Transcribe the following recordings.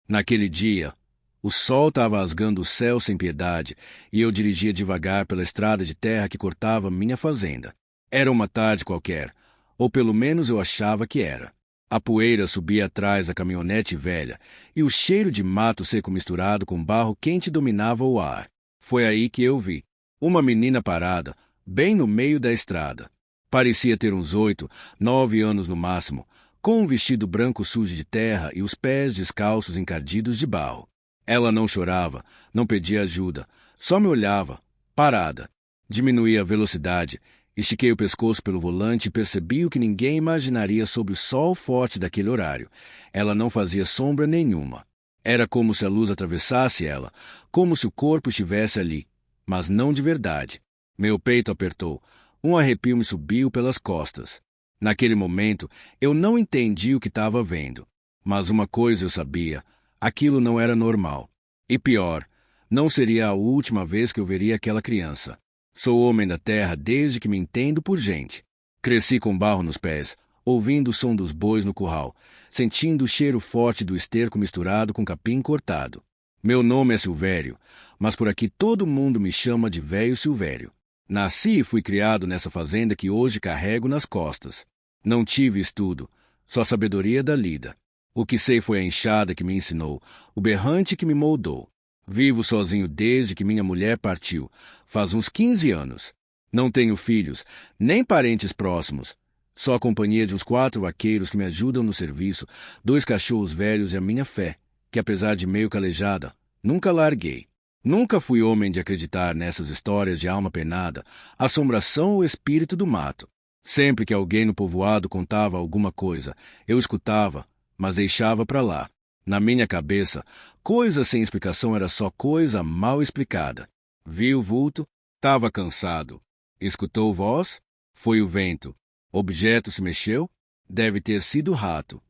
Naquele dia, o sol estava rasgando o céu sem piedade e eu dirigia devagar pela estrada de terra que cortava minha fazenda. Era uma tarde qualquer, ou pelo menos eu achava que era. A poeira subia atrás da caminhonete velha e o cheiro de mato seco misturado com barro quente dominava o ar. Foi aí que eu vi uma menina parada, bem no meio da estrada. Parecia ter uns 8, 9 anos no máximo, com um vestido branco sujo de terra e os pés descalços encardidos de barro. Ela não chorava, não pedia ajuda, só me olhava, parada. Diminuí a velocidade, estiquei o pescoço pelo volante e percebi o que ninguém imaginaria sob o sol forte daquele horário. Ela não fazia sombra nenhuma. Era como se a luz atravessasse ela, como se o corpo estivesse ali, mas não de verdade. Meu peito apertou, um arrepio me subiu pelas costas. Naquele momento, eu não entendi o que estava vendo. Mas uma coisa eu sabia, aquilo não era normal. E pior, não seria a última vez que eu veria aquela criança. Sou homem da terra desde que me entendo por gente. Cresci com barro nos pés, ouvindo o som dos bois no curral, sentindo o cheiro forte do esterco misturado com capim cortado. Meu nome é Silvério, mas por aqui todo mundo me chama de Velho Silvério. Nasci e fui criado nessa fazenda que hoje carrego nas costas. Não tive estudo, só sabedoria da lida. O que sei foi a enxada que me ensinou, o berrante que me moldou. Vivo sozinho desde que minha mulher partiu, faz uns 15 anos. Não tenho filhos, nem parentes próximos. Só a companhia de uns 4 vaqueiros que me ajudam no serviço, 2 cachorros velhos e a minha fé, que apesar de meio calejada, nunca larguei. Nunca fui homem de acreditar nessas histórias de alma penada, assombração ou espírito do mato. Sempre que alguém no povoado contava alguma coisa, eu escutava, mas deixava para lá. Na minha cabeça, coisa sem explicação era só coisa mal explicada. Vi o vulto, estava cansado. Escutou voz? Foi o vento. Objeto se mexeu? Deve ter sido o rato.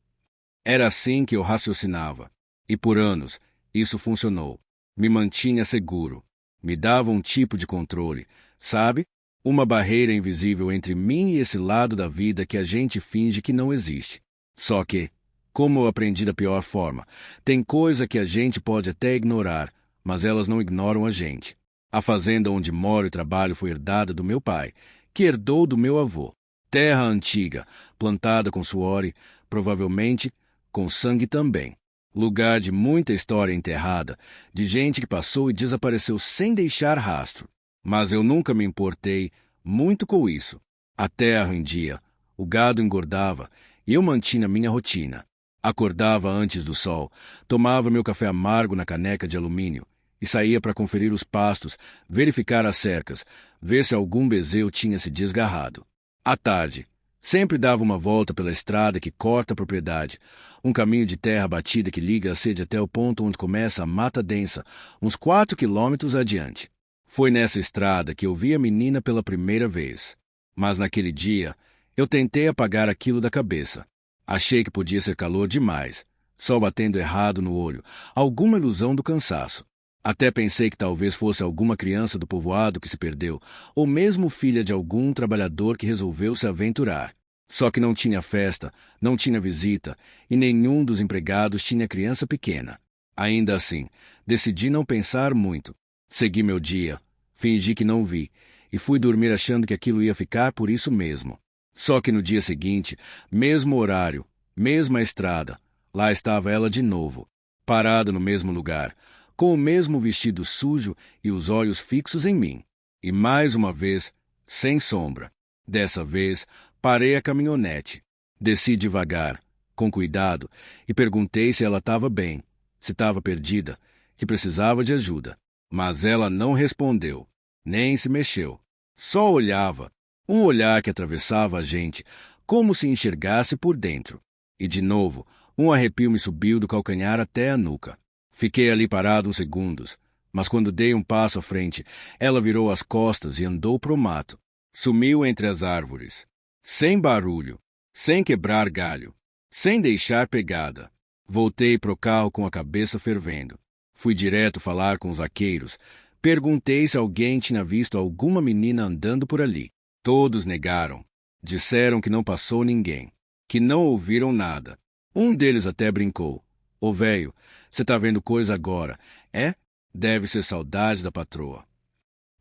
Era assim que eu raciocinava. E por anos, isso funcionou. Me mantinha seguro. Me dava um tipo de controle, sabe? Uma barreira invisível entre mim e esse lado da vida que a gente finge que não existe. Só que, como eu aprendi da pior forma, tem coisa que a gente pode até ignorar, mas elas não ignoram a gente. A fazenda onde moro e trabalho foi herdada do meu pai, que herdou do meu avô. Terra antiga, plantada com suor e, provavelmente, com sangue também. Lugar de muita história enterrada, de gente que passou e desapareceu sem deixar rastro. Mas eu nunca me importei muito com isso. A terra rendia, o gado engordava e eu mantinha minha rotina. Acordava antes do sol, tomava meu café amargo na caneca de alumínio e saía para conferir os pastos, verificar as cercas, ver se algum bezerro tinha se desgarrado. À tarde, sempre dava uma volta pela estrada que corta a propriedade, um caminho de terra batida que liga a sede até o ponto onde começa a mata densa, uns 4 quilômetros adiante. Foi nessa estrada que eu vi a menina pela primeira vez. Mas naquele dia, eu tentei apagar aquilo da cabeça. Achei que podia ser calor demais, sol batendo errado no olho, alguma ilusão do cansaço. Até pensei que talvez fosse alguma criança do povoado que se perdeu, ou mesmo filha de algum trabalhador que resolveu se aventurar. Só que não tinha festa, não tinha visita, e nenhum dos empregados tinha criança pequena. Ainda assim, decidi não pensar muito. Segui meu dia, fingi que não vi, e fui dormir achando que aquilo ia ficar por isso mesmo. Só que no dia seguinte, mesmo horário, mesma estrada, lá estava ela de novo, parada no mesmo lugar, com o mesmo vestido sujo e os olhos fixos em mim. E mais uma vez, sem sombra. Dessa vez, parei a caminhonete. Desci devagar, com cuidado, e perguntei se ela estava bem, se estava perdida, que precisava de ajuda. Mas ela não respondeu, nem se mexeu. Só olhava, um olhar que atravessava a gente, como se enxergasse por dentro. E de novo, um arrepio me subiu do calcanhar até a nuca. Fiquei ali parado uns segundos, mas quando dei um passo à frente, ela virou as costas e andou pro mato. Sumiu entre as árvores. Sem barulho, sem quebrar galho, sem deixar pegada. Voltei pro carro com a cabeça fervendo. Fui direto falar com os vaqueiros. Perguntei se alguém tinha visto alguma menina andando por ali. Todos negaram. Disseram que não passou ninguém, que não ouviram nada. Um deles até brincou. Ô véio, você tá vendo coisa agora, é? Deve ser saudade da patroa.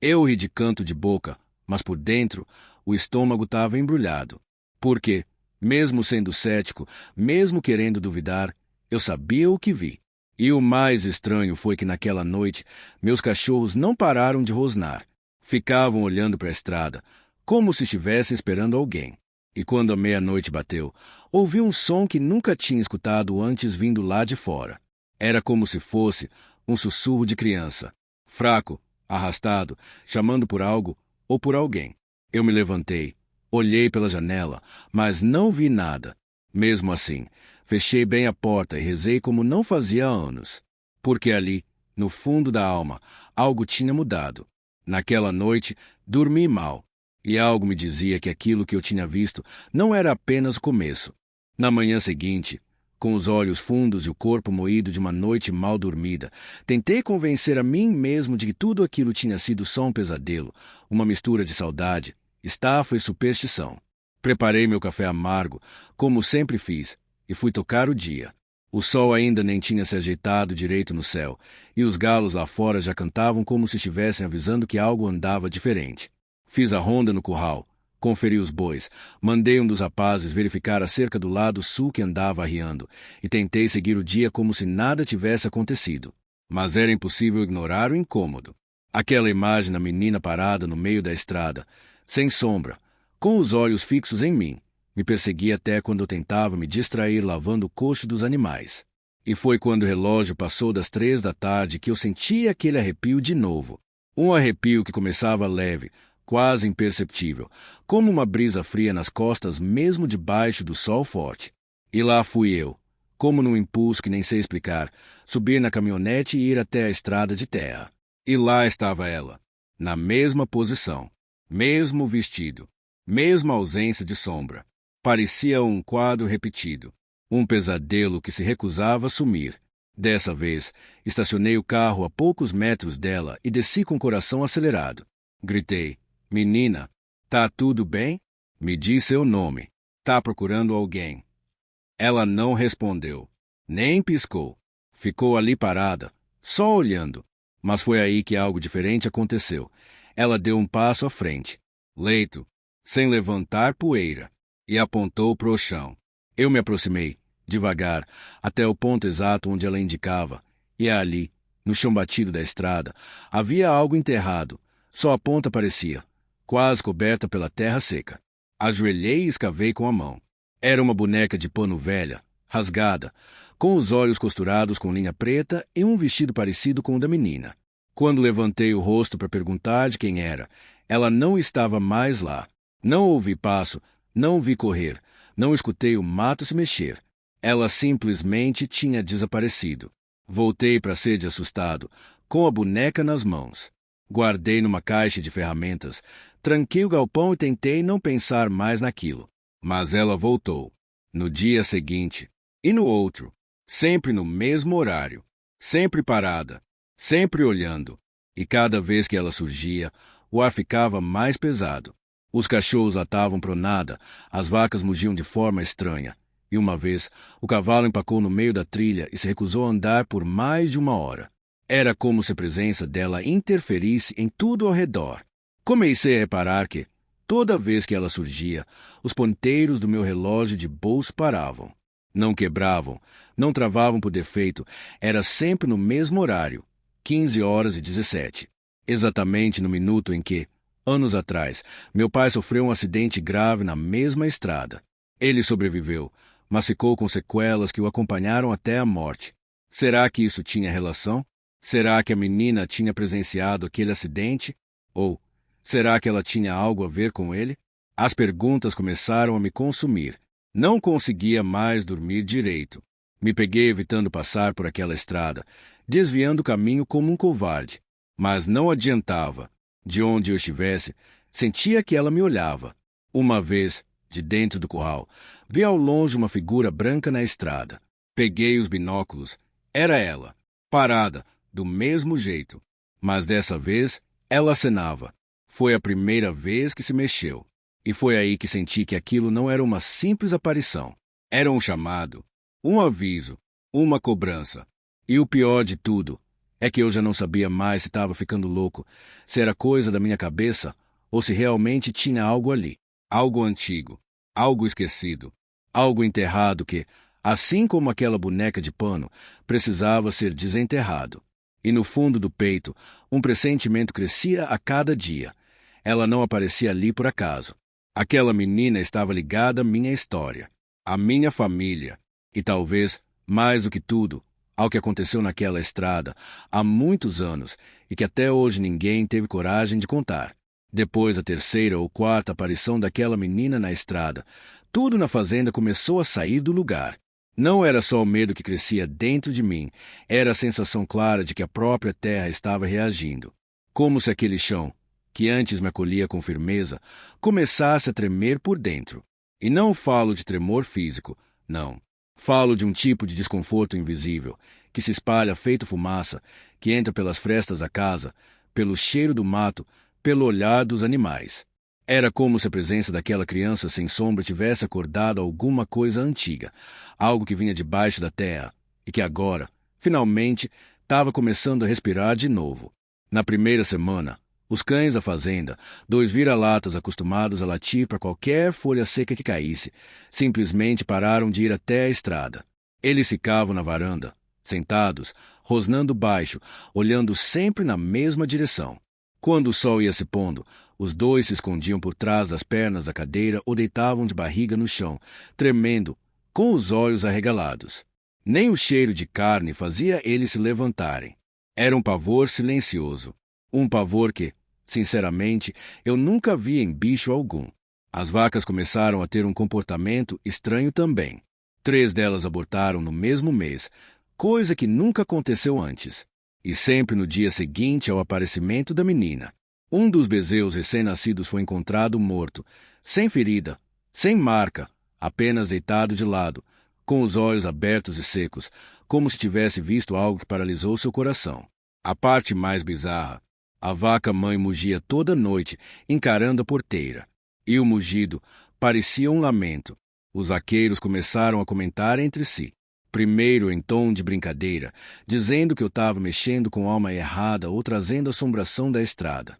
Eu ri de canto de boca, mas por dentro o estômago estava embrulhado. Porque, mesmo sendo cético, mesmo querendo duvidar, eu sabia o que vi. E o mais estranho foi que naquela noite meus cachorros não pararam de rosnar. Ficavam olhando para a estrada, como se estivessem esperando alguém. E quando a meia-noite bateu, ouvi um som que nunca tinha escutado antes vindo lá de fora. Era como se fosse um sussurro de criança, fraco, arrastado, chamando por algo ou por alguém. Eu me levantei, olhei pela janela, mas não vi nada. Mesmo assim, fechei bem a porta e rezei como não fazia há anos. Porque ali, no fundo da alma, algo tinha mudado. Naquela noite, dormi mal. E algo me dizia que aquilo que eu tinha visto não era apenas o começo. Na manhã seguinte, com os olhos fundos e o corpo moído de uma noite mal dormida, tentei convencer a mim mesmo de que tudo aquilo tinha sido só um pesadelo, uma mistura de saudade, estafa e superstição. Preparei meu café amargo, como sempre fiz, e fui tocar o dia. O sol ainda nem tinha se ajeitado direito no céu, e os galos lá fora já cantavam como se estivessem avisando que algo andava diferente. Fiz a ronda no curral, conferi os bois, mandei um dos rapazes verificar a cerca do lado sul que andava arriando, e tentei seguir o dia como se nada tivesse acontecido. Mas era impossível ignorar o incômodo. Aquela imagem da menina parada no meio da estrada, sem sombra, com os olhos fixos em mim, me perseguia até quando eu tentava me distrair lavando o coxo dos animais. E foi quando o relógio passou das 3 da tarde que eu senti aquele arrepio de novo. Um arrepio que começava leve, quase imperceptível, como uma brisa fria nas costas mesmo debaixo do sol forte. E lá fui eu, como num impulso que nem sei explicar, subir na caminhonete e ir até a estrada de terra. E lá estava ela, na mesma posição, mesmo vestido, mesma ausência de sombra. Parecia um quadro repetido, um pesadelo que se recusava a sumir. Dessa vez, estacionei o carro a poucos metros dela e desci com o coração acelerado. Gritei: "Menina, tá tudo bem? Me diz seu nome. Tá procurando alguém?" Ela não respondeu, nem piscou. Ficou ali parada, só olhando. Mas foi aí que algo diferente aconteceu. Ela deu um passo à frente, leito, sem levantar poeira, e apontou para o chão. Eu me aproximei, devagar, até o ponto exato onde ela indicava, e ali, no chão batido da estrada, havia algo enterrado. Só a ponta parecia, quase coberta pela terra seca. Ajoelhei e escavei com a mão. Era uma boneca de pano velha, rasgada, com os olhos costurados com linha preta e um vestido parecido com o da menina. Quando levantei o rosto para perguntar de quem era, ela não estava mais lá. Não ouvi passo, não vi correr, não escutei o mato se mexer. Ela simplesmente tinha desaparecido. Voltei para a sede assustado, com a boneca nas mãos. Guardei numa caixa de ferramentas, tranquei o galpão e tentei não pensar mais naquilo. Mas ela voltou, no dia seguinte, e no outro, sempre no mesmo horário, sempre parada, sempre olhando, e cada vez que ela surgia, o ar ficava mais pesado. Os cachorros latavam pronada, as vacas mugiam de forma estranha, e uma vez o cavalo empacou no meio da trilha e se recusou a andar por mais de 1 hora. Era como se a presença dela interferisse em tudo ao redor. Comecei a reparar que, toda vez que ela surgia, os ponteiros do meu relógio de bolso paravam. Não quebravam, não travavam por defeito, era sempre no mesmo horário, 15h17. Exatamente no minuto em que, anos atrás, meu pai sofreu um acidente grave na mesma estrada. Ele sobreviveu, mas ficou com sequelas que o acompanharam até a morte. Será que isso tinha relação? Será que a menina tinha presenciado aquele acidente? Ou será que ela tinha algo a ver com ele? As perguntas começaram a me consumir. Não conseguia mais dormir direito. Me peguei evitando passar por aquela estrada, desviando o caminho como um covarde. Mas não adiantava. De onde eu estivesse, sentia que ela me olhava. Uma vez, de dentro do curral, vi ao longe uma figura branca na estrada. Peguei os binóculos. Era ela, parada, do mesmo jeito. Mas dessa vez, ela acenava. Foi a primeira vez que se mexeu. E foi aí que senti que aquilo não era uma simples aparição. Era um chamado, um aviso, Uma cobrança. E o pior de tudo é que eu já não sabia mais se estava ficando louco, se era coisa da minha cabeça ou se realmente tinha algo ali. Algo antigo, algo esquecido, algo enterrado que, assim como aquela boneca de pano, precisava ser desenterrado. E no fundo do peito, um pressentimento crescia a cada dia. Ela não aparecia ali por acaso. Aquela menina estava ligada à minha história, à minha família, e talvez, mais do que tudo, ao que aconteceu naquela estrada há muitos anos e que até hoje ninguém teve coragem de contar. Depois da terceira ou quarta aparição daquela menina na estrada, tudo na fazenda começou a sair do lugar. Não era só o medo que crescia dentro de mim, era a sensação clara de que a própria terra estava reagindo. Como se aquele chão, que antes me acolhia com firmeza, começasse a tremer por dentro. E não falo de tremor físico, não. Falo de um tipo de desconforto invisível, que se espalha feito fumaça, que entra pelas frestas da casa, pelo cheiro do mato, pelo olhar dos animais. Era como se a presença daquela criança sem sombra tivesse acordado alguma coisa antiga, algo que vinha debaixo da terra, e que agora, finalmente, estava começando a respirar de novo. Na primeira semana, os cães da fazenda, dois vira-latas acostumados a latir para qualquer folha seca que caísse, simplesmente pararam de ir até a estrada. Eles ficavam na varanda, sentados, rosnando baixo, olhando sempre na mesma direção. Quando o sol ia se pondo, os dois se escondiam por trás das pernas da cadeira ou deitavam de barriga no chão, tremendo, com os olhos arregalados. Nem o cheiro de carne fazia eles se levantarem. Era um pavor silencioso. Um pavor que, sinceramente, eu nunca vi em bicho algum. As vacas começaram a ter um comportamento estranho também. 3 delas abortaram no mesmo mês, coisa que nunca aconteceu antes. E sempre no dia seguinte ao aparecimento da menina. Um dos bezerros recém-nascidos foi encontrado morto, sem ferida, sem marca, apenas deitado de lado, com os olhos abertos e secos, como se tivesse visto algo que paralisou seu coração. A parte mais bizarra: a vaca-mãe mugia toda noite, encarando a porteira. E o mugido parecia um lamento. Os vaqueiros começaram a comentar entre si. Primeiro em tom de brincadeira, dizendo que eu estava mexendo com a alma errada ou trazendo a assombração da estrada.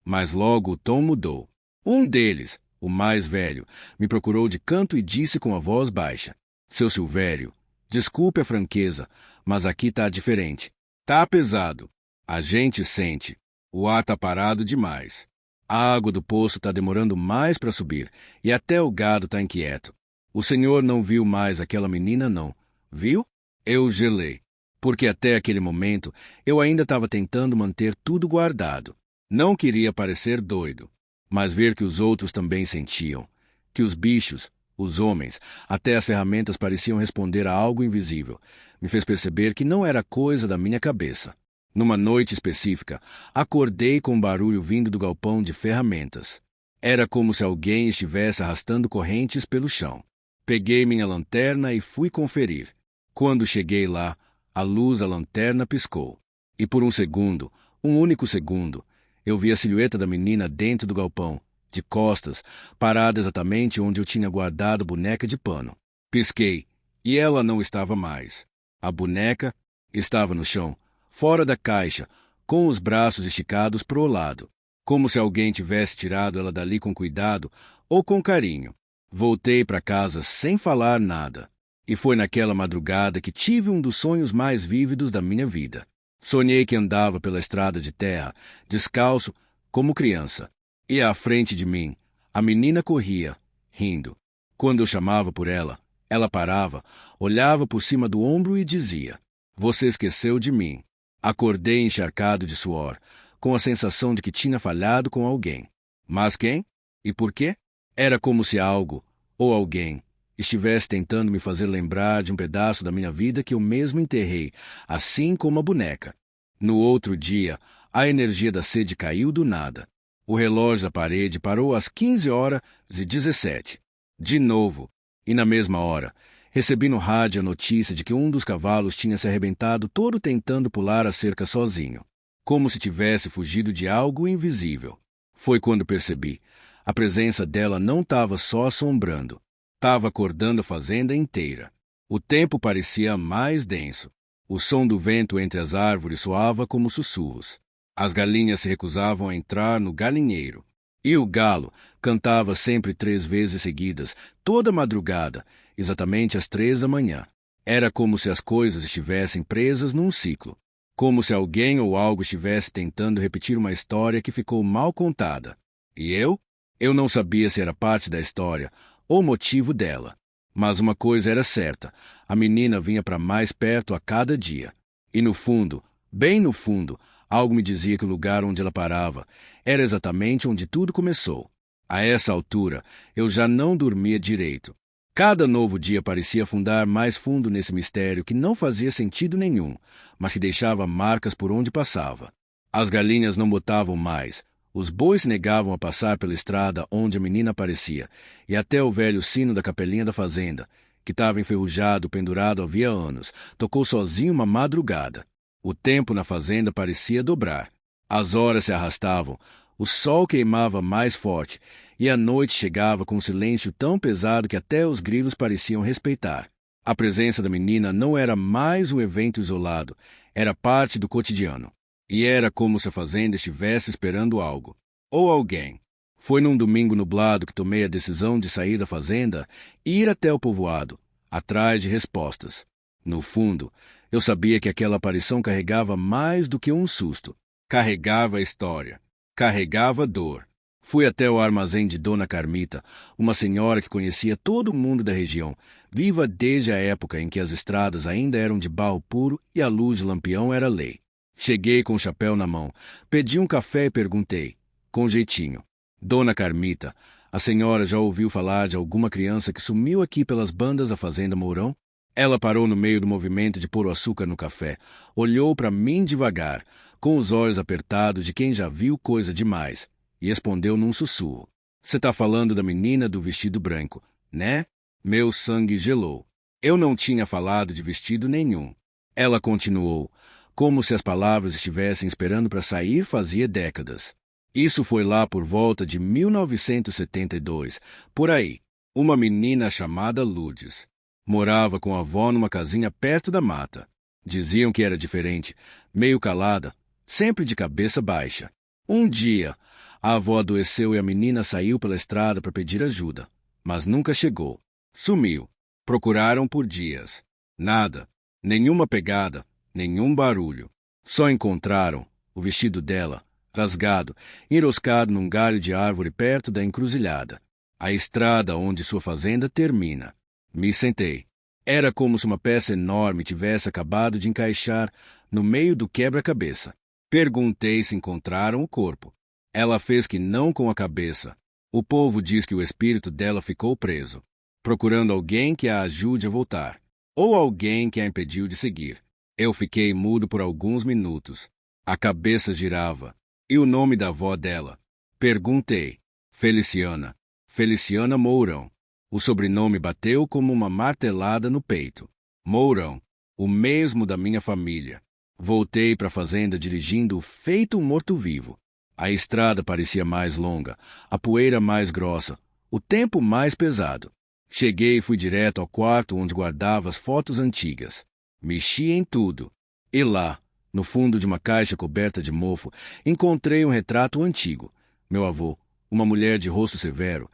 Mas logo o tom mudou. Um deles, o mais velho, me procurou de canto e disse com a voz baixa: "Seu Silvério, desculpe a franqueza, mas aqui tá diferente. Tá pesado. A gente sente. O ar tá parado demais. A água do poço tá demorando mais para subir e até o gado tá inquieto. O senhor não viu mais aquela menina, não? Viu?" Eu gelei, porque até aquele momento eu ainda estava tentando manter tudo guardado. Não queria parecer doido, mas ver que os outros também sentiam, que os bichos, os homens, até as ferramentas pareciam responder a algo invisível, me fez perceber que não era coisa da minha cabeça. Numa noite específica, acordei com um barulho vindo do galpão de ferramentas. Era como se alguém estivesse arrastando correntes pelo chão. Peguei minha lanterna e fui conferir. Quando cheguei lá, a luz da lanterna piscou. E por um segundo, um único segundo, eu vi a silhueta da menina dentro do galpão, de costas, parada exatamente onde eu tinha guardado a boneca de pano. Pisquei, e ela não estava mais. A boneca estava no chão, fora da caixa, com os braços esticados para o lado, como se alguém tivesse tirado ela dali com cuidado ou com carinho. Voltei para casa sem falar nada. E foi naquela madrugada que tive um dos sonhos mais vívidos da minha vida. Sonhei que andava pela estrada de terra, descalço, como criança. E à frente de mim, a menina corria, rindo. Quando eu chamava por ela, ela parava, olhava por cima do ombro e dizia: "Você esqueceu de mim." Acordei encharcado de suor, com a sensação de que tinha falhado com alguém. Mas quem? E por quê? Era como se algo, ou alguém, estivesse tentando me fazer lembrar de um pedaço da minha vida que eu mesmo enterrei, assim como a boneca. No outro dia, a energia da sede caiu do nada. O relógio da parede parou às 15h17. De novo, e na mesma hora, recebi no rádio a notícia de que um dos cavalos tinha se arrebentado todo tentando pular a cerca sozinho, como se tivesse fugido de algo invisível. Foi quando percebi. A presença dela não estava só assombrando. Estava acordando a fazenda inteira. O tempo parecia mais denso. O som do vento entre as árvores soava como sussurros. As galinhas se recusavam a entrar no galinheiro. E o galo cantava sempre 3 vezes seguidas, toda madrugada, exatamente às 3 da manhã. Era como se as coisas estivessem presas num ciclo. Como se alguém ou algo estivesse tentando repetir uma história que ficou mal contada. E eu? Eu não sabia se era parte da história ou motivo dela. Mas uma coisa era certa, a menina vinha para mais perto a cada dia. E no fundo, bem no fundo, algo me dizia que o lugar onde ela parava era exatamente onde tudo começou. A essa altura, eu já não dormia direito. Cada novo dia parecia afundar mais fundo nesse mistério que não fazia sentido nenhum, mas que deixava marcas por onde passava. As galinhas não botavam mais. Os bois se negavam a passar pela estrada onde a menina aparecia, e até o velho sino da capelinha da fazenda, que estava enferrujado, pendurado havia anos, tocou sozinho uma madrugada. O tempo na fazenda parecia dobrar. As horas se arrastavam, o sol queimava mais forte, e a noite chegava com um silêncio tão pesado que até os grilos pareciam respeitar. A presença da menina não era mais um evento isolado, era parte do cotidiano. E era como se a fazenda estivesse esperando algo. Ou alguém. Foi num domingo nublado que tomei a decisão de sair da fazenda e ir até o povoado, atrás de respostas. No fundo, eu sabia que aquela aparição carregava mais do que um susto. Carregava a história. Carregava dor. Fui até o armazém de Dona Carmita, uma senhora que conhecia todo o mundo da região, viva desde a época em que as estradas ainda eram de barro puro e a luz de lampião era lei. Cheguei com o chapéu na mão, pedi um café e perguntei, com jeitinho: Dona Carmita, a senhora já ouviu falar de alguma criança que sumiu aqui pelas bandas da Fazenda Mourão? Ela parou no meio do movimento de pôr o açúcar no café, olhou para mim devagar, com os olhos apertados de quem já viu coisa demais, e respondeu num sussurro: Você está falando da menina do vestido branco, né? Meu sangue gelou. Eu não tinha falado de vestido nenhum. Ela continuou, como se as palavras estivessem esperando para sair fazia décadas. Isso foi lá por volta de 1972, por aí. Uma menina chamada Lourdes. Morava com a avó numa casinha perto da mata. Diziam que era diferente, meio calada, sempre de cabeça baixa. Um dia, a avó adoeceu e a menina saiu pela estrada para pedir ajuda, mas nunca chegou. Sumiu. Procuraram por dias. Nada. Nenhuma pegada. Nenhum barulho. Só encontraram o vestido dela, rasgado, enroscado num galho de árvore perto da encruzilhada. A estrada onde sua fazenda termina. Me sentei. Era como se uma peça enorme tivesse acabado de encaixar no meio do quebra-cabeça. Perguntei se encontraram o corpo. Ela fez que não com a cabeça. O povo diz que o espírito dela ficou preso, procurando alguém que a ajude a voltar, ou alguém que a impediu de seguir. Eu fiquei mudo por alguns minutos. A cabeça girava. E o nome da avó dela? Perguntei. Feliciana. Feliciana Mourão. O sobrenome bateu como uma martelada no peito. Mourão. O mesmo da minha família. Voltei para a fazenda dirigindo feito um morto-vivo. A estrada parecia mais longa, a poeira mais grossa, o tempo mais pesado. Cheguei e fui direto ao quarto onde guardava as fotos antigas. Mexi em tudo. E lá, no fundo de uma caixa coberta de mofo, encontrei um retrato antigo. Meu avô, uma mulher de rosto severo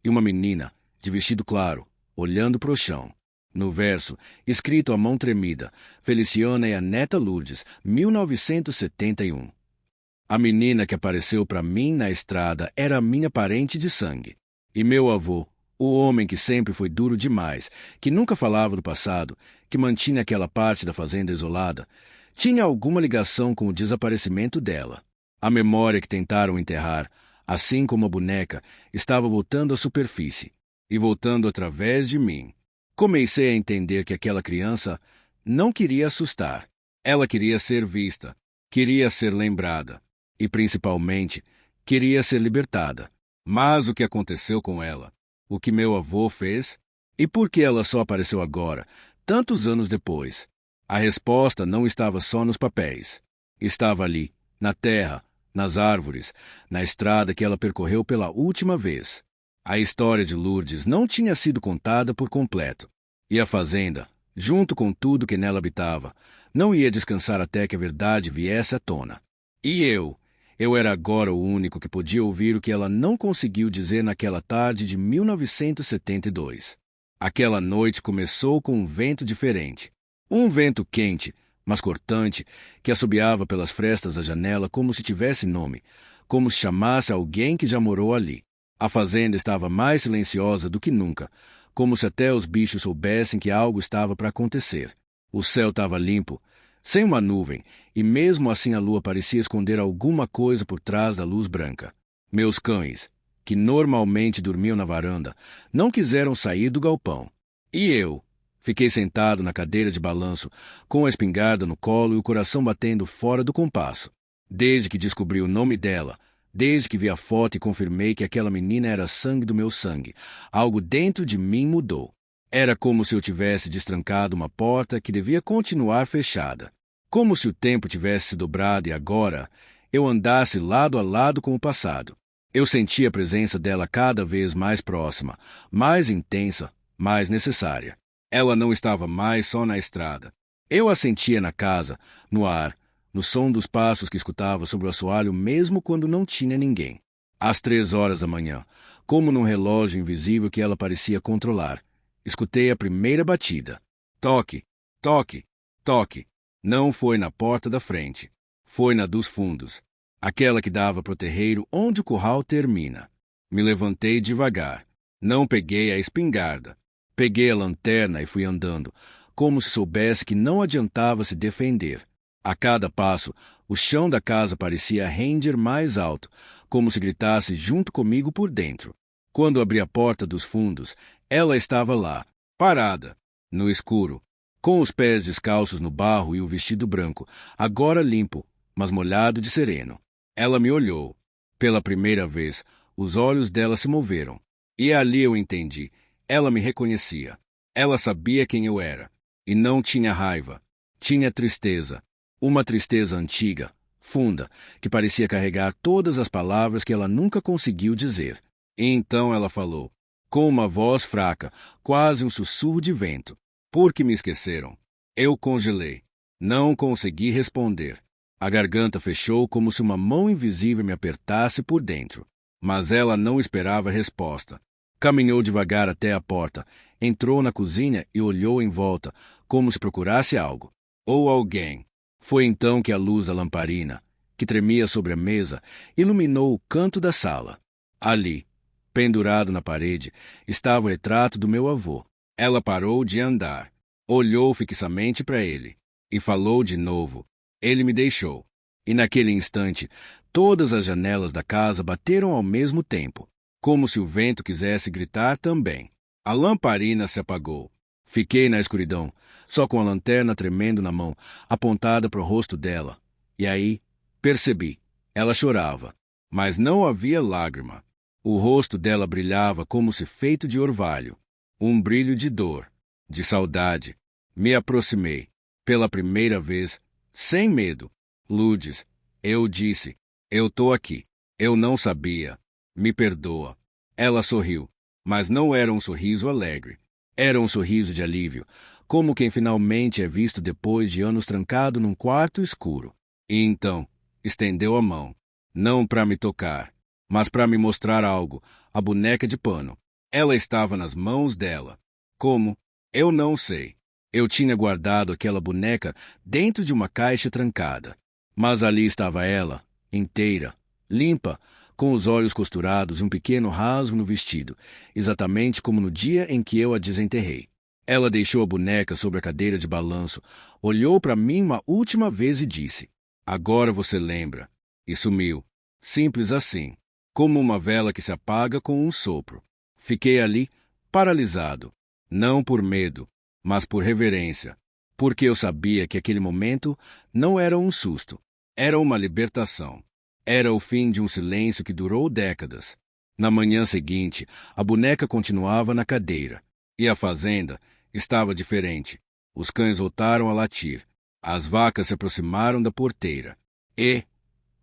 e uma menina, de vestido claro, olhando para o chão. No verso, escrito à mão tremida, Feliciana e a neta Lourdes, 1971. A menina que apareceu para mim na estrada era minha parente de sangue. E meu avô, o homem que sempre foi duro demais, que nunca falava do passado, que mantinha aquela parte da fazenda isolada, tinha alguma ligação com o desaparecimento dela. A memória que tentaram enterrar, assim como a boneca, estava voltando à superfície, e voltando através de mim. Comecei a entender que aquela criança não queria assustar. Ela queria ser vista, queria ser lembrada, e principalmente, queria ser libertada. Mas o que aconteceu com ela? O que meu avô fez? E por que ela só apareceu agora, tantos anos depois? A resposta não estava só nos papéis. Estava ali, na terra, nas árvores, na estrada que ela percorreu pela última vez. A história de Lourdes não tinha sido contada por completo. E a fazenda, junto com tudo que nela habitava, não ia descansar até que a verdade viesse à tona. E eu era agora o único que podia ouvir o que ela não conseguiu dizer naquela tarde de 1972. Aquela noite começou com um vento diferente. Um vento quente, mas cortante, que assobiava pelas frestas da janela como se tivesse nome, como se chamasse alguém que já morou ali. A fazenda estava mais silenciosa do que nunca, como se até os bichos soubessem que algo estava para acontecer. O céu estava limpo, sem uma nuvem, e mesmo assim a lua parecia esconder alguma coisa por trás da luz branca. Meus cães, que normalmente dormiam na varanda, não quiseram sair do galpão. E eu fiquei sentado na cadeira de balanço, com a espingarda no colo e o coração batendo fora do compasso. Desde que descobri o nome dela, desde que vi a foto e confirmei que aquela menina era sangue do meu sangue, algo dentro de mim mudou. Era como se eu tivesse destrancado uma porta que devia continuar fechada. Como se o tempo tivesse se dobrado e agora eu andasse lado a lado com o passado. Eu sentia a presença dela cada vez mais próxima, mais intensa, mais necessária. Ela não estava mais só na estrada. Eu a sentia na casa, no ar, no som dos passos que escutava sobre o assoalho mesmo quando não tinha ninguém. Às 3 horas da manhã, como num relógio invisível que ela parecia controlar, escutei a primeira batida. Toque, toque, toque. Não foi na porta da frente. Foi na dos fundos. Aquela que dava para o terreiro onde o curral termina. Me levantei devagar. Não peguei a espingarda. Peguei a lanterna e fui andando, como se soubesse que não adiantava se defender. A cada passo, o chão da casa parecia render mais alto, como se gritasse junto comigo por dentro. Quando abri a porta dos fundos, ela estava lá, parada, no escuro, com os pés descalços no barro e o vestido branco, agora limpo, mas molhado de sereno. Ela me olhou. Pela primeira vez, os olhos dela se moveram. E ali eu entendi. Ela me reconhecia. Ela sabia quem eu era. E não tinha raiva. Tinha tristeza. Uma tristeza antiga, funda, que parecia carregar todas as palavras que ela nunca conseguiu dizer. E então ela falou, com uma voz fraca, quase um sussurro de vento. Por que me esqueceram? Eu congelei. Não consegui responder. A garganta fechou como se uma mão invisível me apertasse por dentro. Mas ela não esperava resposta. Caminhou devagar até a porta, entrou na cozinha e olhou em volta, como se procurasse algo. Ou alguém. Foi então que a luz da lamparina, que tremia sobre a mesa, iluminou o canto da sala. Ali, pendurado na parede, estava o retrato do meu avô. Ela parou de andar, olhou fixamente para ele e falou de novo. Ele me deixou. E naquele instante, todas as janelas da casa bateram ao mesmo tempo, como se o vento quisesse gritar também. A lamparina se apagou. Fiquei na escuridão, só com a lanterna tremendo na mão, apontada para o rosto dela. E aí, percebi. Ela chorava, mas não havia lágrima. O rosto dela brilhava como se feito de orvalho. Um brilho de dor, de saudade. Me aproximei, pela primeira vez, sem medo. Lourdes, eu disse, eu tô aqui. Eu não sabia. Me perdoa. Ela sorriu, mas não era um sorriso alegre. Era um sorriso de alívio, como quem finalmente é visto depois de anos trancado num quarto escuro. E então, estendeu a mão, não para me tocar, mas para me mostrar algo, a boneca de pano. Ela estava nas mãos dela. Como? Eu não sei. Eu tinha guardado aquela boneca dentro de uma caixa trancada. Mas ali estava ela, inteira, limpa, com os olhos costurados e um pequeno rasgo no vestido, exatamente como no dia em que eu a desenterrei. Ela deixou a boneca sobre a cadeira de balanço, olhou para mim uma última vez e disse, agora você lembra. E sumiu. Simples assim, como uma vela que se apaga com um sopro. Fiquei ali, paralisado, não por medo, mas por reverência, porque eu sabia que aquele momento não era um susto, era uma libertação. Era o fim de um silêncio que durou décadas. Na manhã seguinte, a boneca continuava na cadeira. E a fazenda estava diferente. Os cães voltaram a latir. As vacas se aproximaram da porteira. E,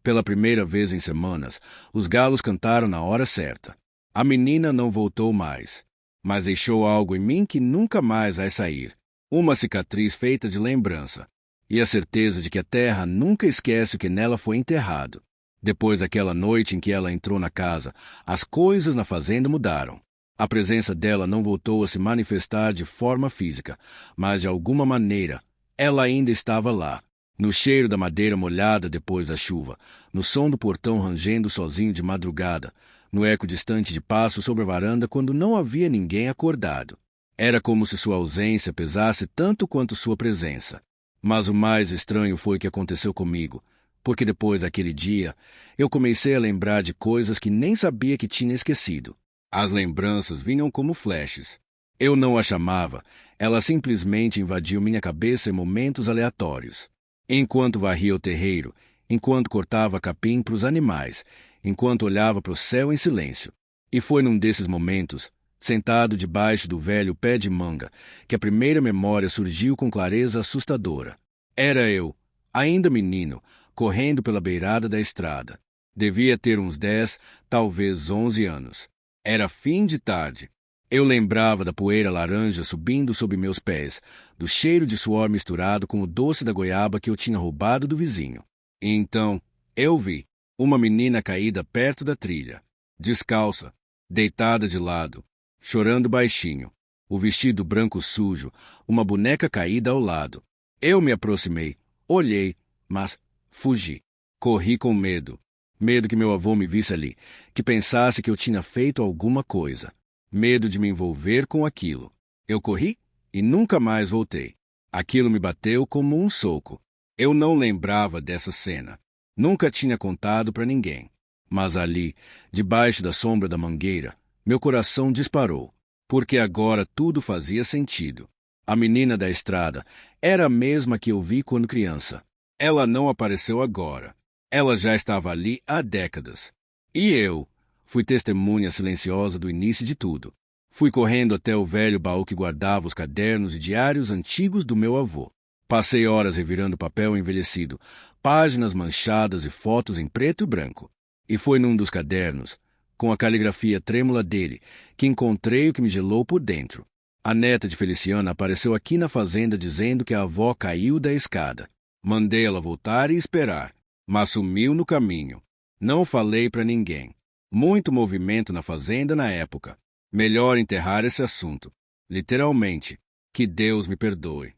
pela primeira vez em semanas, os galos cantaram na hora certa. A menina não voltou mais. mas deixou algo em mim que nunca mais vai sair. Uma cicatriz feita de lembrança, e a certeza de que a terra nunca esquece o que nela foi enterrado. Depois daquela noite em que ela entrou na casa, as coisas na fazenda mudaram. A presença dela não voltou a se manifestar de forma física, mas de alguma maneira, ela ainda estava lá. No cheiro da madeira molhada depois da chuva, no som do portão rangendo sozinho de madrugada, no eco distante de passos sobre a varanda quando não havia ninguém acordado. Era como se sua ausência pesasse tanto quanto sua presença. Mas o mais estranho foi o que aconteceu comigo, porque depois daquele dia, eu comecei a lembrar de coisas que nem sabia que tinha esquecido. As lembranças vinham como flashes. Eu não a chamava, ela simplesmente invadiu minha cabeça em momentos aleatórios. Enquanto varria o terreiro, enquanto cortava capim para os animais, enquanto olhava para o céu em silêncio. E foi num desses momentos, sentado debaixo do velho pé de manga, que a primeira memória surgiu com clareza assustadora. Era eu, ainda menino, correndo pela beirada da estrada. Devia ter uns 10, talvez 11 anos. Era fim de tarde. Eu lembrava da poeira laranja subindo sob meus pés, do cheiro de suor misturado com o doce da goiaba que eu tinha roubado do vizinho. E então, eu vi uma menina caída perto da trilha, descalça, deitada de lado, chorando baixinho, o vestido branco sujo, uma boneca caída ao lado. Eu me aproximei, olhei, mas fugi. Corri com medo. Medo que meu avô me visse ali, que pensasse que eu tinha feito alguma coisa. Medo de me envolver com aquilo. Eu corri e nunca mais voltei. Aquilo me bateu como um soco. Eu não lembrava dessa cena. Nunca tinha contado para ninguém. Mas ali, debaixo da sombra da mangueira, meu coração disparou, porque agora tudo fazia sentido. A menina da estrada era a mesma que eu vi quando criança. Ela não apareceu agora. Ela já estava ali há décadas. E eu fui testemunha silenciosa do início de tudo. Fui correndo até o velho baú que guardava os cadernos e diários antigos do meu avô. Passei horas revirando papel envelhecido, páginas manchadas e fotos em preto e branco. E foi num dos cadernos, com a caligrafia trêmula dele, que encontrei o que me gelou por dentro. A neta de Feliciana apareceu aqui na fazenda dizendo que a avó caiu da escada. Mandei ela voltar e esperar, mas sumiu no caminho. Não falei para ninguém. Muito movimento na fazenda na época. Melhor enterrar esse assunto. Literalmente. Que Deus me perdoe.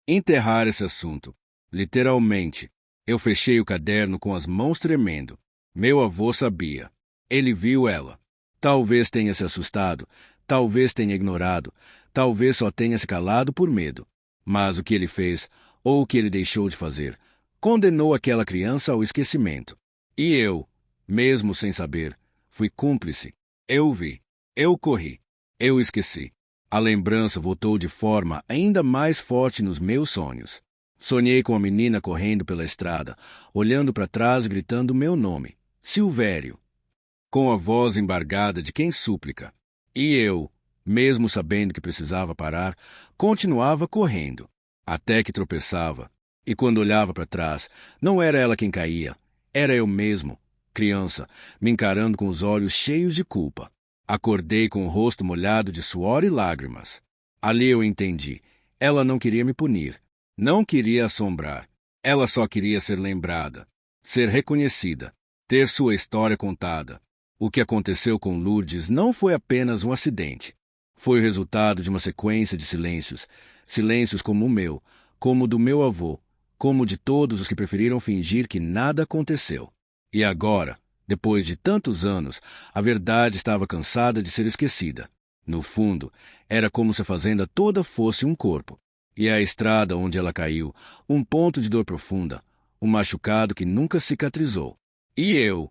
Enterrar esse assunto. Literalmente. Eu fechei o caderno com as mãos tremendo. Meu avô sabia. Ele viu ela. Talvez tenha se assustado, talvez tenha ignorado, talvez só tenha se calado por medo. Mas o que ele fez, ou o que ele deixou de fazer, condenou aquela criança ao esquecimento. E eu, mesmo sem saber, fui cúmplice. Eu vi. Eu corri. Eu esqueci. A lembrança voltou de forma ainda mais forte nos meus sonhos. Sonhei com a menina correndo pela estrada, olhando para trás e gritando meu nome, Silvério, com a voz embargada de quem súplica. E eu, mesmo sabendo que precisava parar, continuava correndo, até que tropeçava. E quando olhava para trás, não era ela quem caía, era eu mesmo, criança, me encarando com os olhos cheios de culpa. Acordei com o rosto molhado de suor e lágrimas. Ali eu entendi. Ela não queria me punir. Não queria assombrar. Ela só queria ser lembrada, ser reconhecida, ter sua história contada. O que aconteceu com Lourdes não foi apenas um acidente. Foi o resultado de uma sequência de silêncios. Silêncios como o meu, como o do meu avô, como o de todos os que preferiram fingir que nada aconteceu. E agora, depois de tantos anos, a verdade estava cansada de ser esquecida. No fundo, era como se a fazenda toda fosse um corpo. E a estrada onde ela caiu, um ponto de dor profunda, um machucado que nunca cicatrizou. E eu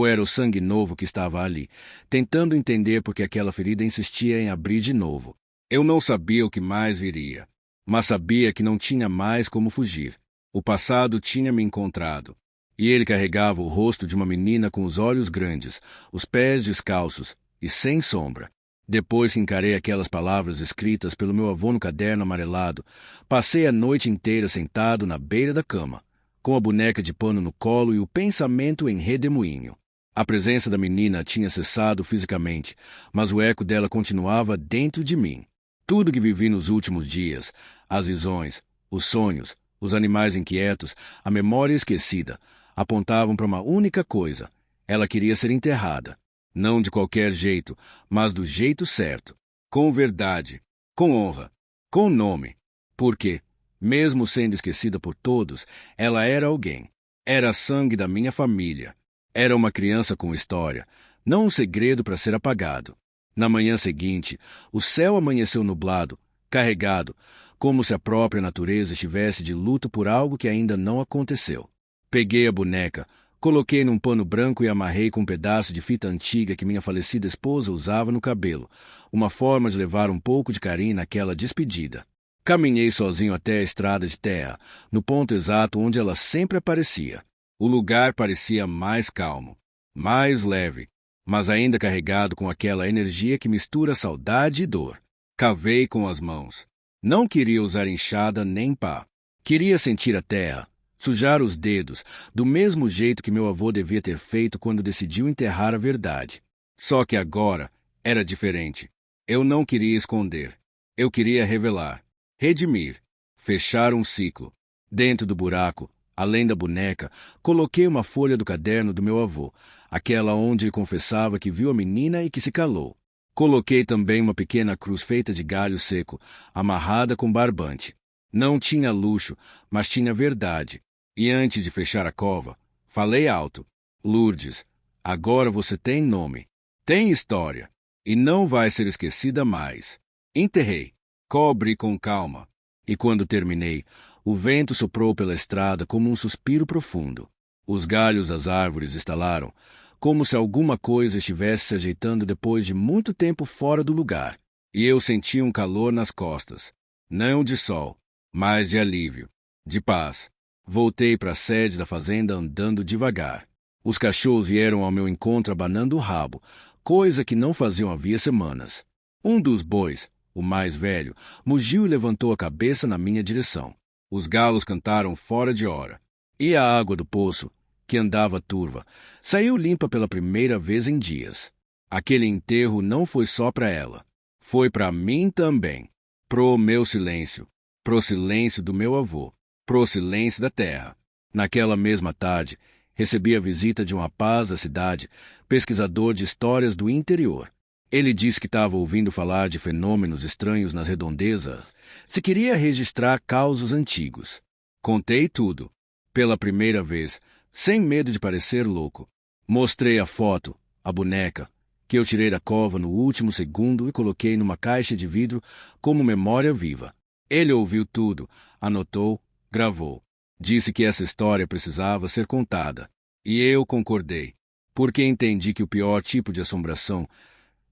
era o sangue novo que estava ali, tentando entender por que aquela ferida insistia em abrir de novo. Eu não sabia o que mais viria, mas sabia que não tinha mais como fugir. O passado tinha me encontrado, e ele carregava o rosto de uma menina com os olhos grandes, os pés descalços e sem sombra. Depois que encarei aquelas palavras escritas pelo meu avô no caderno amarelado, passei a noite inteira sentado na beira da cama, com a boneca de pano no colo e o pensamento em redemoinho. A presença da menina tinha cessado fisicamente, mas o eco dela continuava dentro de mim. Tudo que vivi nos últimos dias, as visões, os sonhos, os animais inquietos, a memória esquecida, apontavam para uma única coisa. Ela queria ser enterrada. Não de qualquer jeito, mas do jeito certo. Com verdade, com honra, com nome. Porque, mesmo sendo esquecida por todos, ela era alguém. Era sangue da minha família. Era uma criança com história, não um segredo para ser apagado. Na manhã seguinte, o céu amanheceu nublado, carregado, como se a própria natureza estivesse de luto por algo que ainda não aconteceu. Peguei a boneca, coloquei num pano branco e amarrei com um pedaço de fita antiga que minha falecida esposa usava no cabelo, uma forma de levar um pouco de carinho naquela despedida. Caminhei sozinho até a estrada de terra, no ponto exato onde ela sempre aparecia. O lugar parecia mais calmo, mais leve, mas ainda carregado com aquela energia que mistura saudade e dor. Cavei com as mãos. Não queria usar enxada nem pá. Queria sentir a terra, sujar os dedos, do mesmo jeito que meu avô devia ter feito quando decidiu enterrar a verdade. Só que agora era diferente. Eu não queria esconder. Eu queria revelar, redimir, fechar um ciclo. Dentro do buraco, além da boneca, coloquei uma folha do caderno do meu avô, aquela onde ele confessava que viu a menina e que se calou. Coloquei também uma pequena cruz feita de galho seco, amarrada com barbante. Não tinha luxo, mas tinha verdade. E antes de fechar a cova, falei alto: Lourdes, agora você tem nome, tem história, e não vai ser esquecida mais. Enterrei, cobre com calma. E quando terminei, o vento soprou pela estrada como um suspiro profundo. Os galhos das árvores estalaram, como se alguma coisa estivesse se ajeitando depois de muito tempo fora do lugar. E eu senti um calor nas costas. Não de sol, mas de alívio, de paz. Voltei para a sede da fazenda andando devagar. Os cachorros vieram ao meu encontro abanando o rabo, coisa que não faziam havia semanas. Um dos bois, o mais velho, mugiu e levantou a cabeça na minha direção. Os galos cantaram fora de hora. E a água do poço, que andava turva, saiu limpa pela primeira vez em dias. Aquele enterro não foi só para ela. Foi para mim também. Pro meu silêncio. Pro silêncio do meu avô. Pro silêncio da terra. Naquela mesma tarde, recebi a visita de um rapaz da cidade, pesquisador de histórias do interior. Ele disse que estava ouvindo falar de fenômenos estranhos nas redondezas, se queria registrar causos antigos. Contei tudo, pela primeira vez, sem medo de parecer louco. Mostrei a foto, a boneca, que eu tirei da cova no último segundo e coloquei numa caixa de vidro como memória viva. Ele ouviu tudo, anotou, gravou. Disse que essa história precisava ser contada. E eu concordei, porque entendi que o pior tipo de assombração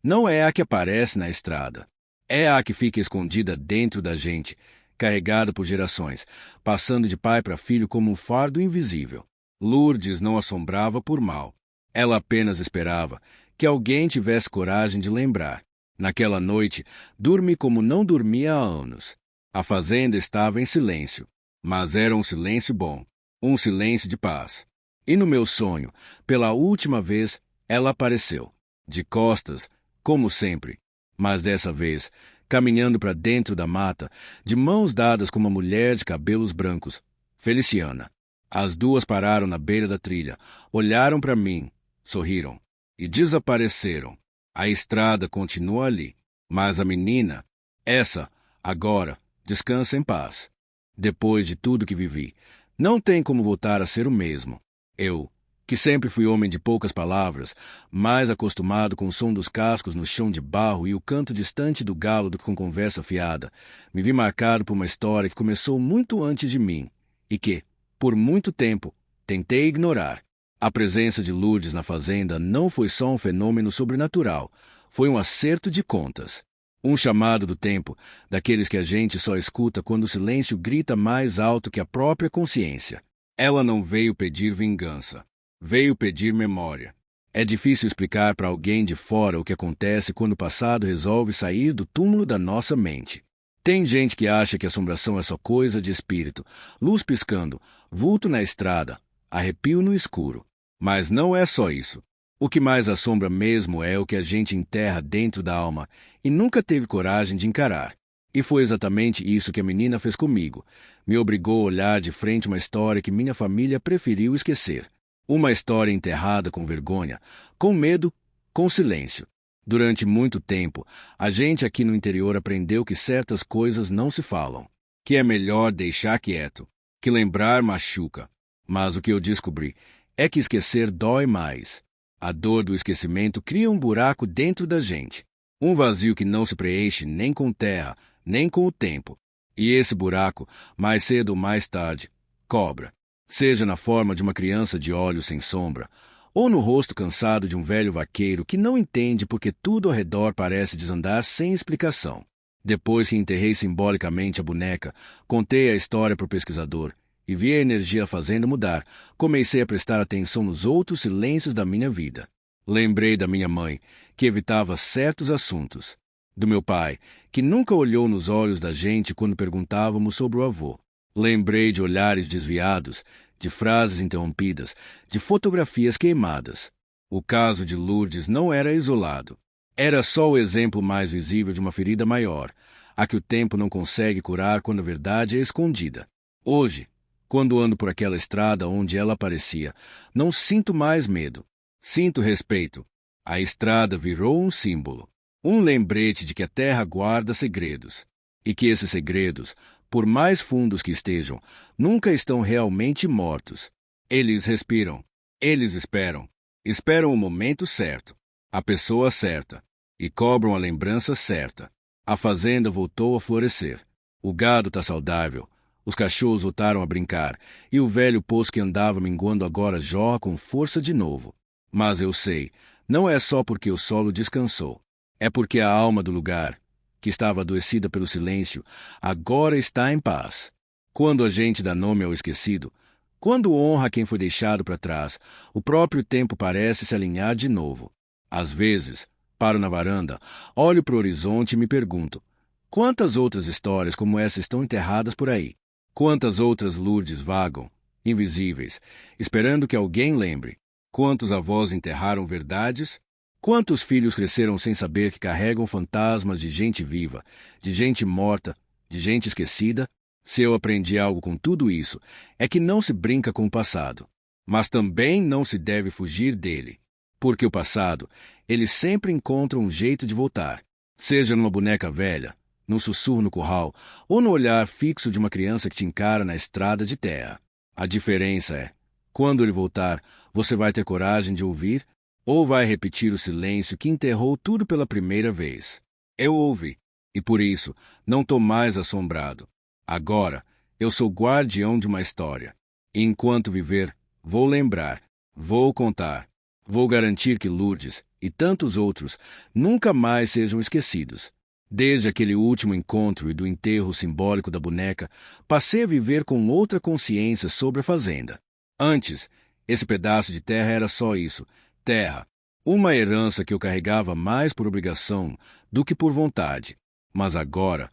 não é a que aparece na estrada. É a que fica escondida dentro da gente, carregada por gerações, passando de pai para filho como um fardo invisível. Lourdes não assombrava por mal. Ela apenas esperava que alguém tivesse coragem de lembrar. Naquela noite, dormi como não dormia há anos. A fazenda estava em silêncio, mas era um silêncio bom, um silêncio de paz. E no meu sonho, pela última vez, ela apareceu, de costas, como sempre, mas dessa vez, caminhando para dentro da mata, de mãos dadas com uma mulher de cabelos brancos, Feliciana. As duas pararam na beira da trilha, olharam para mim, sorriram e desapareceram. A estrada continua ali, mas a menina, essa, agora, descansa em paz. Depois de tudo que vivi, não tem como voltar a ser o mesmo. Eu, que sempre fui homem de poucas palavras, mais acostumado com o som dos cascos no chão de barro e o canto distante do galo do que com conversa fiada, me vi marcado por uma história que começou muito antes de mim e que, por muito tempo, tentei ignorar. A presença de Lourdes na fazenda não foi só um fenômeno sobrenatural, foi um acerto de contas. Um chamado do tempo, daqueles que a gente só escuta quando o silêncio grita mais alto que a própria consciência. Ela não veio pedir vingança. Veio pedir memória. É difícil explicar para alguém de fora o que acontece quando o passado resolve sair do túmulo da nossa mente. Tem gente que acha que assombração é só coisa de espírito, luz piscando, vulto na estrada, arrepio no escuro. Mas não é só isso. O que mais assombra mesmo é o que a gente enterra dentro da alma e nunca teve coragem de encarar. E foi exatamente isso que a menina fez comigo. Me obrigou a olhar de frente uma história que minha família preferiu esquecer. Uma história enterrada com vergonha, com medo, com silêncio. Durante muito tempo, a gente aqui no interior aprendeu que certas coisas não se falam, que é melhor deixar quieto, que lembrar machuca. Mas o que eu descobri é que esquecer dói mais. A dor do esquecimento cria um buraco dentro da gente, um vazio que não se preenche nem com terra, nem com o tempo. E esse buraco, mais cedo ou mais tarde, cobra. Seja na forma de uma criança de olhos sem sombra, ou no rosto cansado de um velho vaqueiro que não entende porque tudo ao redor parece desandar sem explicação. Depois que enterrei simbolicamente a boneca, contei a história para o pesquisador e vi a energia fazendo mudar. Comecei a prestar atenção nos outros silêncios da minha vida. Lembrei da minha mãe, que evitava certos assuntos. Do meu pai, que nunca olhou nos olhos da gente quando perguntávamos sobre o avô. Lembrei de olhares desviados, de frases interrompidas, de fotografias queimadas. O caso de Lourdes não era isolado. Era só o exemplo mais visível de uma ferida maior, a que o tempo não consegue curar quando a verdade é escondida. Hoje, quando ando por aquela estrada onde ela aparecia, não sinto mais medo. Sinto respeito. A estrada virou um símbolo, um lembrete de que a terra guarda segredos, e que esses segredos, por mais fundos que estejam, nunca estão realmente mortos. Eles respiram. Eles esperam. Esperam o momento certo, a pessoa certa, e cobram a lembrança certa. A fazenda voltou a florescer. O gado está saudável. Os cachorros voltaram a brincar, e o velho poço que andava minguando agora jorra com força de novo. Mas eu sei, não é só porque o solo descansou. É porque a alma do lugar, que estava adoecida pelo silêncio, agora está em paz. Quando a gente dá nome ao esquecido, quando honra quem foi deixado para trás, o próprio tempo parece se alinhar de novo. Às vezes, paro na varanda, olho para o horizonte e me pergunto, quantas outras histórias como essa estão enterradas por aí? Quantas outras Lourdes vagam, invisíveis, esperando que alguém lembre? Quantos avós enterraram verdades? Quantos filhos cresceram sem saber que carregam fantasmas de gente viva, de gente morta, de gente esquecida? Se eu aprendi algo com tudo isso, é que não se brinca com o passado, mas também não se deve fugir dele, porque o passado, ele sempre encontra um jeito de voltar, seja numa boneca velha, num sussurro no curral, ou no olhar fixo de uma criança que te encara na estrada de terra. A diferença é, quando ele voltar, você vai ter coragem de ouvir, ou vai repetir o silêncio que enterrou tudo pela primeira vez. Eu ouvi, e por isso não estou mais assombrado. Agora, eu sou guardião de uma história. E enquanto viver, vou lembrar, vou contar, vou garantir que Lourdes e tantos outros nunca mais sejam esquecidos. Desde aquele último encontro e do enterro simbólico da boneca, passei a viver com outra consciência sobre a fazenda. Antes, esse pedaço de terra era só isso, terra, uma herança que eu carregava mais por obrigação do que por vontade. Mas agora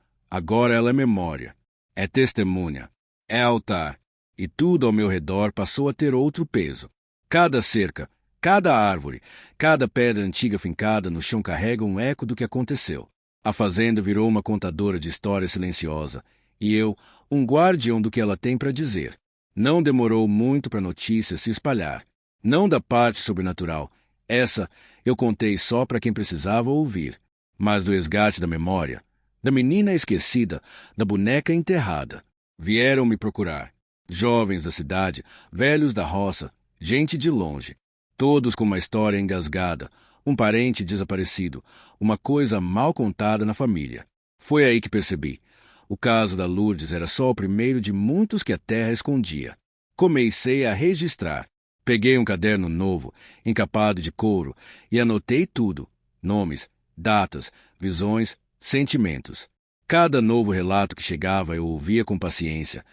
ela é memória, é testemunha, é altar, e tudo ao meu redor passou a ter outro peso. Cada cerca, cada árvore, cada pedra antiga fincada no chão carrega um eco do que aconteceu. A fazenda virou uma contadora de história silenciosa, e eu, um guardião do que ela tem para dizer. Não demorou muito para a notícia se espalhar. Não da parte sobrenatural. Essa eu contei só para quem precisava ouvir. Mas do resgate da memória, da menina esquecida, da boneca enterrada. Vieram me procurar. Jovens da cidade, velhos da roça, gente de longe. Todos com uma história engasgada, um parente desaparecido, uma coisa mal contada na família. Foi aí que percebi. O caso da Lourdes era só o primeiro de muitos que a terra escondia. Comecei a registrar. Peguei um caderno novo, encapado de couro, e anotei tudo. Nomes, datas, visões, sentimentos. Cada novo relato que chegava eu ouvia com paciência,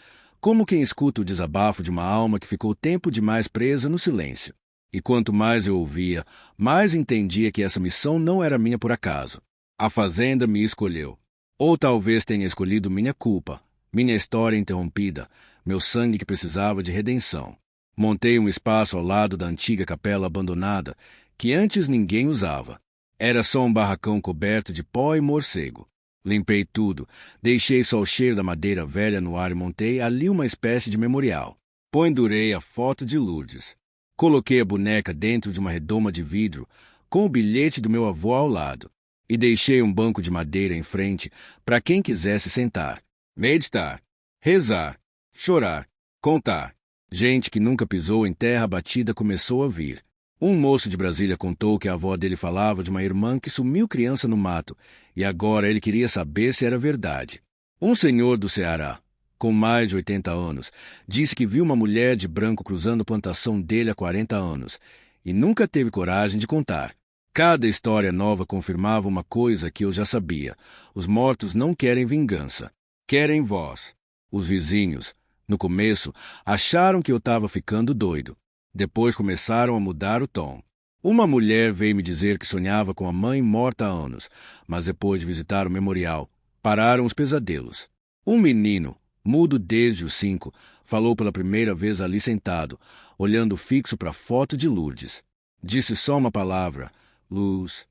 como quem escuta o desabafo de uma alma que ficou tempo demais presa no silêncio. E quanto mais eu ouvia, mais entendia que essa missão não era minha por acaso. A fazenda me escolheu. Ou talvez tenha escolhido minha culpa, minha história interrompida, meu sangue que precisava de redenção. Montei um espaço ao lado da antiga capela abandonada, que antes ninguém usava. Era só um barracão coberto de pó e morcego. Limpei tudo, deixei só o cheiro da madeira velha no ar e montei ali uma espécie de memorial. Pendurei a foto de Lourdes. Coloquei a boneca dentro de uma redoma de vidro, com o bilhete do meu avô ao lado, e deixei um banco de madeira em frente para quem quisesse sentar, meditar, rezar, chorar, contar. Gente que nunca pisou em terra batida começou a vir. Um moço de Brasília contou que a avó dele falava de uma irmã que sumiu criança no mato, e agora ele queria saber se era verdade. Um senhor do Ceará, com mais de 80 anos, disse que viu uma mulher de branco cruzando a plantação dele há 40 anos, e nunca teve coragem de contar. Cada história nova confirmava uma coisa que eu já sabia: os mortos não querem vingança, querem voz. Os vizinhos, no começo, acharam que eu estava ficando doido. Depois começaram a mudar o tom. Uma mulher veio me dizer que sonhava com a mãe morta há anos, mas depois de visitar o memorial, pararam os pesadelos. Um menino, mudo desde os 5, falou pela primeira vez ali sentado, olhando fixo para a foto de Lourdes. Disse só uma palavra: luz.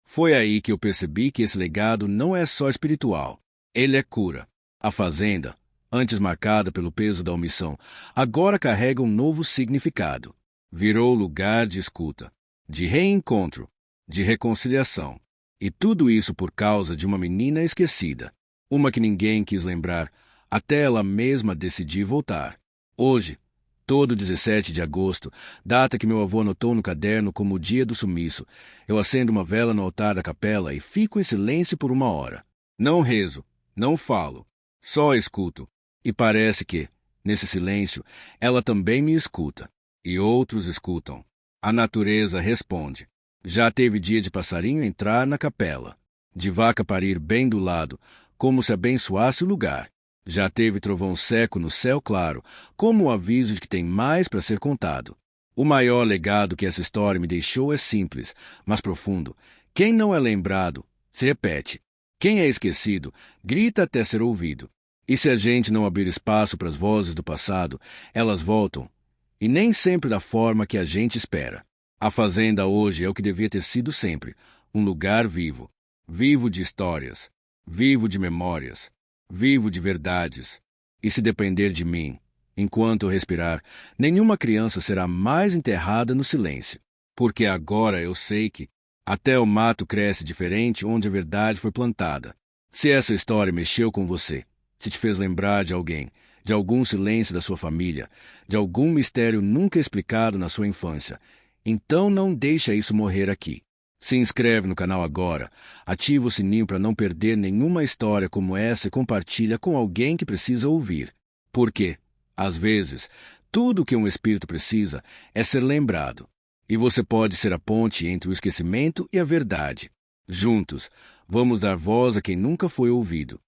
Foi aí que eu percebi que esse legado não é só espiritual. Ele é cura. A fazenda, antes marcada pelo peso da omissão, agora carrega um novo significado. Virou lugar de escuta, de reencontro, de reconciliação. E tudo isso por causa de uma menina esquecida, uma que ninguém quis lembrar, até ela mesma decidir voltar. Hoje, todo 17 de agosto, data que meu avô anotou no caderno como o dia do sumiço, eu acendo uma vela no altar da capela e fico em silêncio por 1 hora. Não rezo, não falo, só escuto. E parece que, nesse silêncio, ela também me escuta. E outros escutam. A natureza responde. Já teve dia de passarinho entrar na capela, de vaca parir bem do lado, como se abençoasse o lugar. Já teve trovão seco no céu claro, como o aviso de que tem mais para ser contado. O maior legado que essa história me deixou é simples, mas profundo. Quem não é lembrado, se repete. Quem é esquecido, grita até ser ouvido. E se a gente não abrir espaço para as vozes do passado, elas voltam, e nem sempre da forma que a gente espera. A fazenda hoje é o que devia ter sido sempre, um lugar vivo. Vivo de histórias, vivo de memórias, vivo de verdades. E se depender de mim, enquanto eu respirar, nenhuma criança será mais enterrada no silêncio. Porque agora eu sei que até o mato cresce diferente onde a verdade foi plantada. Se essa história mexeu com você, se te fez lembrar de alguém, de algum silêncio da sua família, de algum mistério nunca explicado na sua infância, então não deixa isso morrer aqui. Se inscreve no canal agora, ativa o sininho para não perder nenhuma história como essa e compartilha com alguém que precisa ouvir. Porque, às vezes, tudo o que um espírito precisa é ser lembrado. E você pode ser a ponte entre o esquecimento e a verdade. Juntos, vamos dar voz a quem nunca foi ouvido.